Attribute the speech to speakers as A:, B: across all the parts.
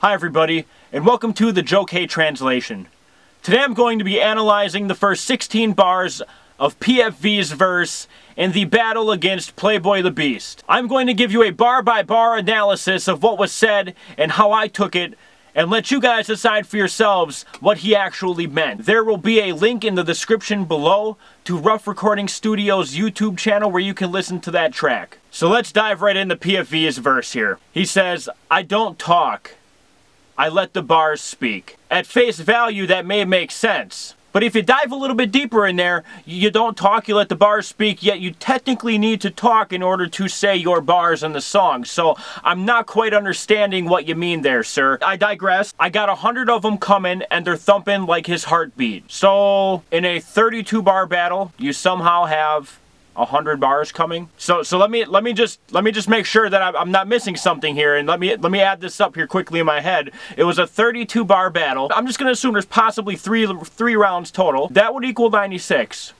A: Hi everybody, and welcome to the Joke translation. Today I'm going to be analyzing the first 16 bars of PFV's verse in the battle against Playboy The Beast. I'm going to give you a bar-by-bar analysis of what was said and how I took it, and let you guys decide for yourselves what he actually meant. There will be a link in the description below to Rough Recording Studios' YouTube channel where you can listen to that track. So let's dive right into PFV's verse here. He says, "I don't talk. I let the bars speak." At face value, that may make sense. But if you dive a little bit deeper in there, you don't talk, you let the bars speak, yet you technically need to talk in order to say your bars in the song. So I'm not quite understanding what you mean there, sir. I digress. I got 100 of them coming, and they're thumping like his heartbeat. So in a 32 bar battle, you somehow have 100 bars coming. So let me just make sure that I'm not missing something here, and let me add this up here quickly in my head. It was a 32 bar battle. I'm just gonna assume there's possibly three rounds total. That would equal 96.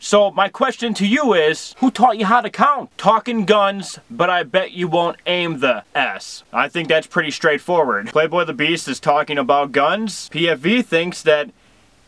A: So my question to you is, who taught you how to count? Talking guns, but I bet you won't aim the S. I think that's pretty straightforward. Playboy the Beast is talking about guns. PFV thinks that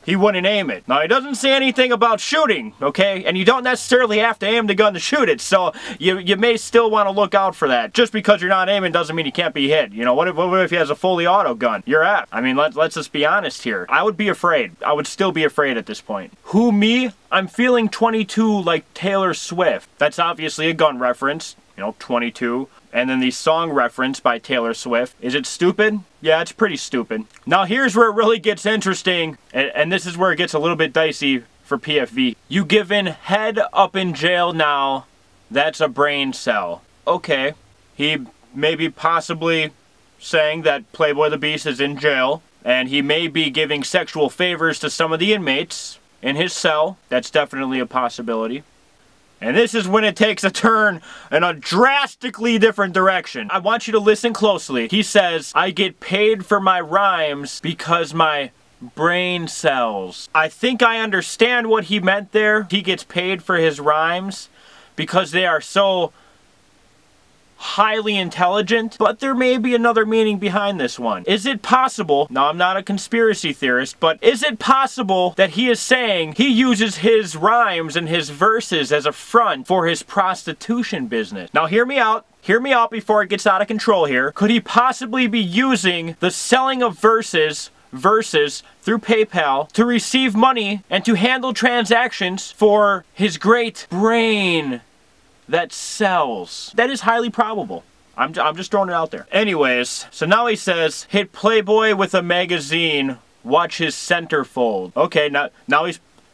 A: he wouldn't aim it. Now, he doesn't say anything about shooting, okay? And you don't necessarily have to aim the gun to shoot it, so you may still want to look out for that. Just because you're not aiming doesn't mean you can't be hit. You know, what if he has a fully auto gun? You're at. I mean, let's just be honest here. I would be afraid. I would still be afraid at this point. Who, me? I'm feeling 22 like Taylor Swift. That's obviously a gun reference. You know, 22. And then the song reference by Taylor Swift. Is it stupid? Yeah, it's pretty stupid. Now here's where it really gets interesting, and this is where it gets a little bit dicey for PFV. You giving head up in jail now, that's a brain cell. Okay, he may be possibly saying that Playboy the Beast is in jail, and he may be giving sexual favors to some of the inmates in his cell. That's definitely a possibility. And this is when it takes a turn in a drastically different direction. I want you to listen closely. He says, "I get paid for my rhymes because my brain cells." I think I understand what he meant there. He gets paid for his rhymes because they are so highly intelligent, but there may be another meaning behind this one. Is it possible, now I'm not a conspiracy theorist, but is it possible that he is saying he uses his rhymes and his verses as a front for his prostitution business? Now hear me out. Hear me out before it gets out of control here. Could he possibly be using the selling of verses through PayPal to receive money and to handle transactions for his great brain that sells? That is highly probable. I'm just throwing it out there. Anyways, so now he says, "Hit Playboy with a magazine, watch his centerfold." Okay, now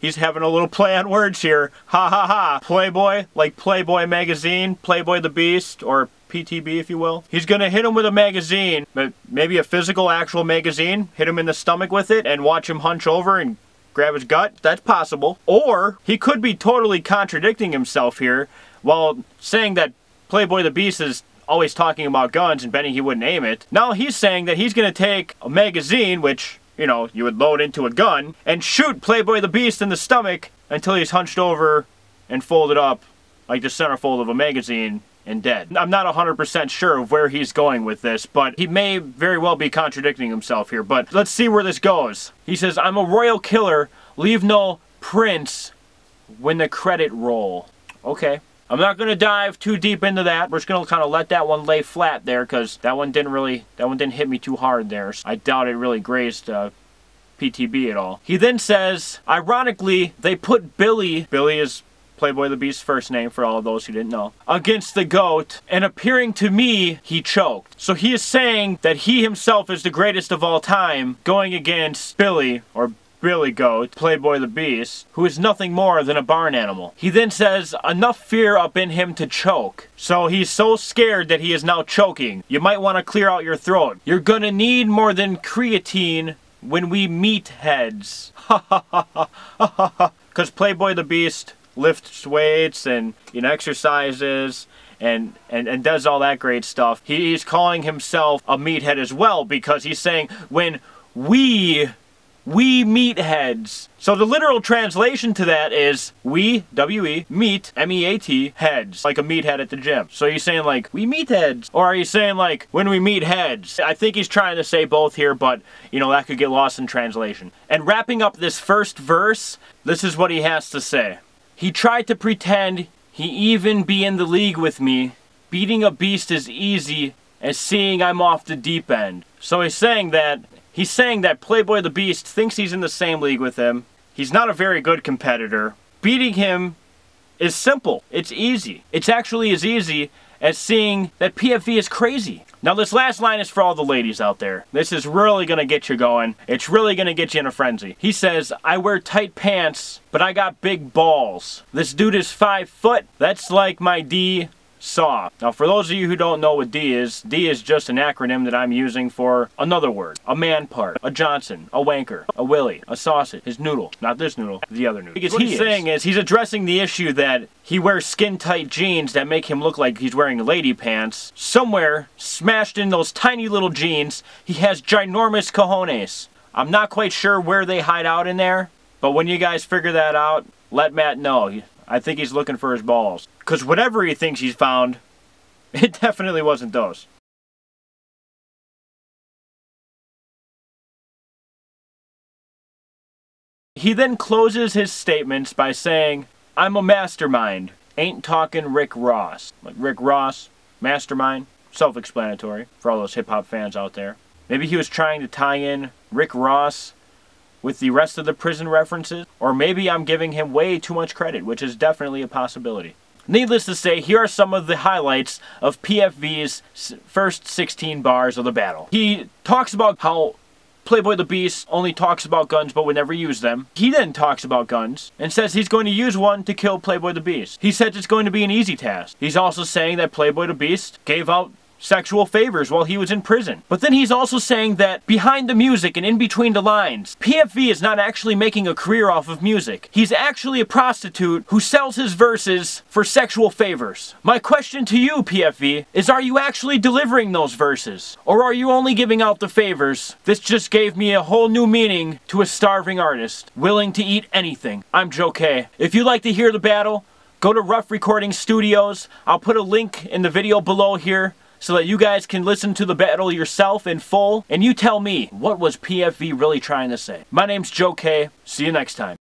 A: he's having a little play on words here. Ha ha ha. Playboy, like Playboy magazine, Playboy the Beast, or PTB if you will. He's gonna hit him with a magazine, but maybe a physical, actual magazine, hit him in the stomach with it, and watch him hunch over and grab his gut. That's possible. Or he could be totally contradicting himself here while saying that Playboy the Beast is always talking about guns and betting he wouldn't aim it. Now he's saying that he's going to take a magazine, which, you know, you would load into a gun, and shoot Playboy the Beast in the stomach until he's hunched over and folded up like the centerfold of a magazine and dead. I'm not 100% sure of where he's going with this, but he may very well be contradicting himself here. But let's see where this goes. He says, "I'm a royal killer, leave no prints when the credit roll." Okay. I'm not going to dive too deep into that. We're just going to kind of let that one lay flat there, because that one didn't hit me too hard there. So I doubt it really grazed PTB at all. He then says, ironically, they put Billy is Playboy the Beast's first name for all of those who didn't know, against the GOAT, and appearing to me, he choked. So he is saying that he himself is the greatest of all time, going against Billy, or Billy Goat, Playboy the Beast, who is nothing more than a barn animal. He then says, enough fear up in him to choke. So he's so scared that he is now choking. You might want to clear out your throat. You're gonna need more than creatine when we meet heads. Ha ha ha ha ha ha. Because Playboy the Beast lifts weights and, you know, exercises and does all that great stuff. He's calling himself a meathead as well, because he's saying when we we meatheads. So the literal translation to that is we, W-E, meat, M-E-A-T, heads. Like a meathead at the gym. So are you saying like, we meatheads? Or are you saying like, when we meet heads? I think he's trying to say both here, but you know, that could get lost in translation. And wrapping up this first verse, this is what he has to say. He tried to pretend he even be in the league with me. Beating a beast is easy as seeing I'm off the deep end. So he's saying that Playboy the Beast thinks he's in the same league with him. He's not a very good competitor. Beating him is simple. It's easy. It's actually as easy as seeing that PFV is crazy. Now this last line is for all the ladies out there. This is really gonna get you going. It's really gonna get you in a frenzy. He says, I wear tight pants, but I got big balls. This dude is 5 foot. That's like my D saw. Now for those of you who don't know what D is just an acronym that I'm using for another word. A man part, a Johnson, a wanker, a willy, a sausage, his noodle. Not this noodle, the other noodle. Because what he's saying is he's addressing the issue that he wears skin tight jeans that make him look like he's wearing lady pants. Somewhere, smashed in those tiny little jeans, he has ginormous cojones. I'm not quite sure where they hide out in there, but when you guys figure that out, let Matt know. I think he's looking for his balls. Because whatever he thinks he's found, it definitely wasn't those. He then closes his statements by saying, I'm a mastermind. Ain't talking Rick Ross. Like Rick Ross, mastermind, self-explanatory for all those hip-hop fans out there. Maybe he was trying to tie in Rick Ross with the rest of the prison references, or maybe I'm giving him way too much credit, which is definitely a possibility. Needless to say, here are some of the highlights of PFV's first 16 bars of the battle. He talks about how Playboy the Beast only talks about guns but would never use them. He then talks about guns and says he's going to use one to kill Playboy the Beast. He says it's going to be an easy task. He's also saying that Playboy the Beast gave out sexual favors while he was in prison. But then he's also saying that behind the music and in between the lines, PFV is not actually making a career off of music. He's actually a prostitute who sells his verses for sexual favors. My question to you, PFV, is are you actually delivering those verses? Or are you only giving out the favors? This just gave me a whole new meaning to a starving artist, willing to eat anything. I'm Joe K. If you'd like to hear the battle, go to Rough Recording Studios. I'll put a link in the video below here, so that you guys can listen to the battle yourself in full, and you tell me, what was PFV really trying to say? My name's Joe K. See you next time.